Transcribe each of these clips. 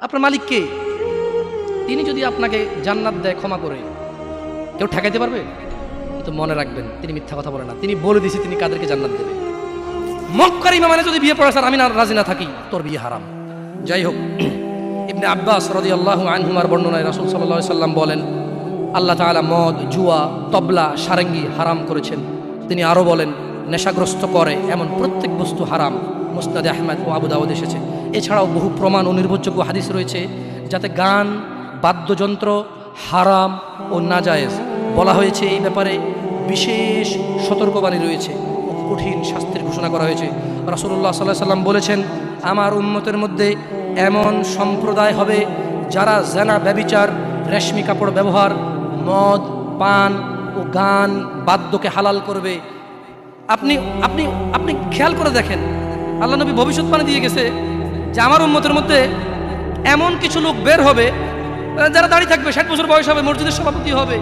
আপনার মালিক কে? তিনি যদি আপনাকে জান্নাত দেয় ক্ষমা করে, কেউ ঠেকাইতে পারবে? তো মনে রাখবেন, তিনি মিথ্যা কথা বলে না। তিনি বলে দিয়েছে তিনি কাদেরকে জান্নাত দেবে। মক্কার ইমাম যদি বিয়ে পড়া স্যার আমি না রাজি না থাকি, তোর বিয়ে হারাম। যাই হোক, ইবনে আব্বাস রাদিয়াল্লাহু আনহুমার বর্ণনায় রাসূল সাল্লাল্লাহু আলাইহি সাল্লাম বলেন, আল্লাহ তাআলা মদ, জুয়া, তবলা, সারেঙ্গি হারাম করেছেন। তিনি আরও বলেন, নেশাগ্রস্ত করে এমন প্রত্যেক বস্তু হারাম। মুসনাদে আহমদ ও আবু দাউদ এসেছে। এছাড়াও বহু প্রমাণ ও নির্ভরযোগ্য হাদিস রয়েছে যাতে গান, বাদ্যযন্ত্র হারাম ও নাজায়েজ বলা হয়েছে। এই ব্যাপারে বিশেষ সতর্কবাণী রয়েছে ও কঠিন শাস্তির ঘোষণা করা হয়েছে। রাসূলুল্লাহ সাল্লাল্লাহু আলাইহি সাল্লাম বলেছেন, আমার উম্মতের মধ্যে এমন সম্প্রদায় হবে যারা জেনা, ব্যভিচার, রেশমি কাপড় ব্যবহার, মদ, পান ও গান, বাদ্যকে হালাল করবে। আপনি আপনি আপনি খেয়াল করে দেখেন, আল্লাহ নবী ভবিষ্যৎবাণী দিয়ে গেছে যে আমার উম্মতের মধ্যে এমন কিছু লোক বের হবে যারা দাঁড়িয়ে থাকবে, 60 বছর বয়স হবে, মসজিদের সভাপতি হবে,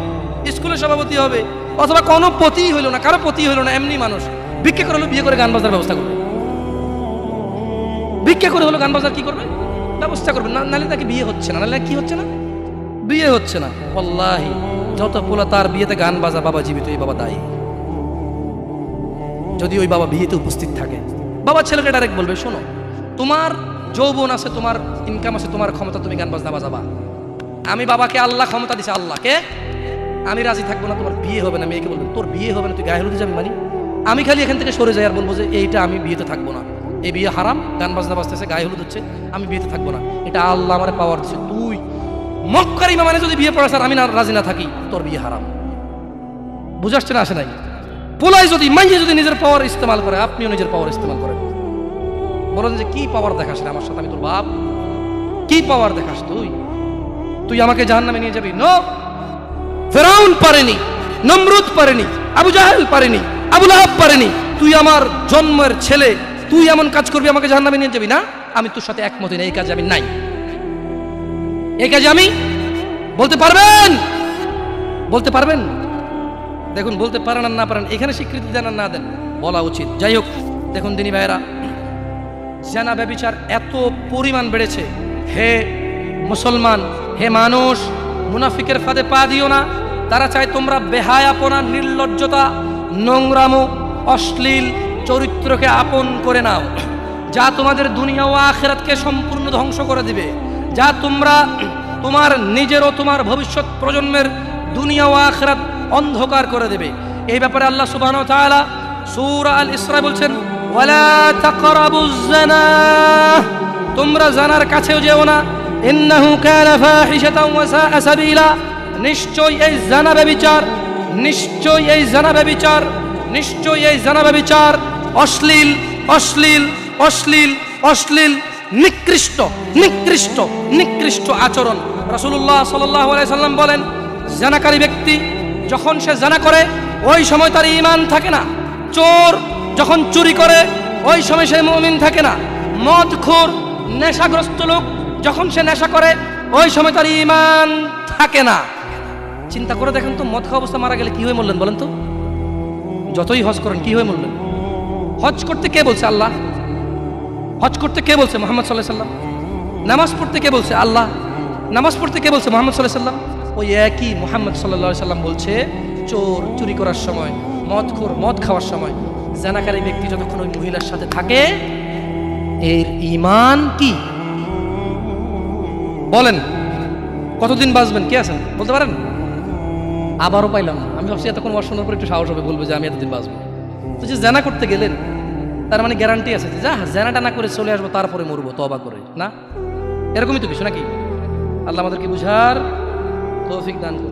স্কুলের সভাপতি হবে, অথবা কোনো পতিই হইল না, কারো পতি হইল না, এমনি মানুষ ভিক্ষা করে হলো বিয়ে করে গান বাজার ব্যবস্থা করবে। ভিক্ষা করে হলো গান বাজার কি করবে? ব্যবস্থা করবে। নাহলে তাকে বিয়ে হচ্ছে না। নাহলে কি হচ্ছে না? বিয়ে হচ্ছে না। ওয়াল্লাহি যত পোলা তার বিয়েতে গান বাজা, বাবা জীবিত, এই বাবা দায়ী। যদি ওই বাবা বিয়েতে উপস্থিত থাকে, বাবা ছেলেকে ডাইরেক্ট বলবে, শোনো, তোমার যৌবন আছে, তোমার ইনকাম আছে, তোমার ক্ষমতা, তুমি গান বাজনা বাজাবা। আমি বাবাকে আল্লাহ ক্ষমতা দিছে, আল্লাহকে আমি রাজি থাকবো না, তোমার বিয়ে হবে না। মেয়েকে বলবেন, তোর বিয়ে হবে না, তুই গায়ে হলুদে যাবি। মানে আমি খালি এখান থেকে সরে যাই আর বলবো যে এইটা আমি বিয়েতে থাকবো না, এই বিয়ে হারাম, গান বাজনা বাজতেছে, গায়ে হলুদ হচ্ছে, আমি বিয়েতে থাকবো না। এটা আল্লাহ আমার পাওয়ার দিচ্ছে। তুই মক্কার ইমাম যদি বিয়ে পড়া স্যার আমি না রাজি না থাকি, তোর বিয়ে হারাম। বুঝাচ্ছে না? আসে নাই? পোলাই যদি, মাইয়ে যদি নিজের পাওয়ার ইস্তেমাল করে, আপনিও নিজের পাওয়ার ইস্তেমাল করেন। বলেন যে কি পাওয়ার দেখাস না আমার সাথে, আমি তোর বাপ, কি পাওয়ার দেখাস তুই? তুই আমাকে জাহান্নামে নিয়ে যাবি? নো, ফেরাউন পারেনি, নমরুদ পারেনি, আবু জাহেল পারেনি, আবু লাহাব পারেনি। তুই আমার জন্মের ছেলে, তুই এমন কাজ করবি আমাকে জাহান্নামে নিয়ে যাবি? না, আমি তোর সাথে একমত না, এই কাজে আমি নাই। এই কাজে আমি বলতে পারবেন? বলতে পারবেন? দেখুন, বলতে পারেন আর না পারেন, এখানে স্বীকৃতি দেন আর না দেন, বলা উচিত। যাই হোক, দেখুন দিনী ভাইয়েরা, জেনা ব্যভিচার এত পরিমাণ বেড়েছে। হে মুসলমান, হে মানুষ, মুনাফিকের ফাঁদে পা দিও না। তারা চায় তোমরা বেহায়াপনা, নির্লজ্জতা, নোংরামো, অশ্লীল চরিত্রকে আপন করে নাও, যা তোমাদের দুনিয়া ও আখিরাতকে সম্পূর্ণ ধ্বংস করে দিবে, যা তোমরা তোমার নিজের ও তোমার ভবিষ্যৎ প্রজন্মের দুনিয়া ও আখিরাত অন্ধকার করে দেবে। এই ব্যাপারে আল্লাহ সুবহানাহু ওয়া তাআলা সূরা আল ইসরা বলছেন, ওয়ালা তাকরাবুজ জিনা, তোমরা জানার কাছেও যেও না, ইন্নাহু কানা ফাহিশাতাও ওয়া সাআ সাবিলা, নিশ্চয়ই এই জানা ব্যভিচার, নিশ্চয়ই এই জানা ব্যভিচার, নিশ্চয়ই এই জানা ব্যভিচার অশ্লীল, অশ্লীল, অশ্লীল, অশ্লীল, নিকৃষ্ট, নিকৃষ্ট, নিকৃষ্ট আচরণ। রাসূলুল্লাহ সাল্লাল্লাহু আলাইহি সাল্লাম বলেন, জানাকারী ব্যক্তি যখন সে জানা করে ওই সময় তার ঈমান থাকে না। চোর যখন চুরি করে ওই সময় সে মুমিন থাকে না। মদখোর, নেশাগ্রস্ত লোক যখন সে নেশা করে ওই সময় তার ঈমান থাকে না। চিন্তা করে দেখেন তো, মদ খাওয়া অবস্থা মারা গেলে কি হয়ে মরলেন বলেন তো? যতই হজ করেন, কি হয়ে মরলেন? হজ করতে কে বলছে? আল্লাহ। হজ করতে কে বলছে? মুহাম্মদ সাল্লাল্লাহু আলাইহি সাল্লাম। নামাজ পড়তে কে বলছে? আল্লাহ। নামাজ পড়তে কে বলছে? মুহাম্মদ সাল্লাল্লাহু আলাইহি সাল্লাম। ওই একই মুহাম্মদ সাল্লাল্লাহু আলাইহি সাল্লাম বলছে, চোর চুরি করার সময়, মদখোর মদ খাওয়ার সময়, জানাকারী ব্যক্তি যতক্ষণ ওই মহিলার সাথে থাকে এর ঈমান কি? বলেন, কতদিন বাঁচবেন? কে আছেন বলতে পারেন? আবারও পাইলাম না। আমি ভাবছি এতক্ষণ ওয়াজ শোনার পর একটু সাহস হবে, বলবো যে আমি এতদিন বাঁচবো। তো যে জানা করতে গেলেন, তার মানে গ্যারান্টি আছে যে যা জানাটা না করে চলে আসবো, তারপরে মরবো তওবা করে, না? এরকমই তো কিছু নাকি? আল্লাহ আমাদেরকে বুঝার তৌফিক দান করুন।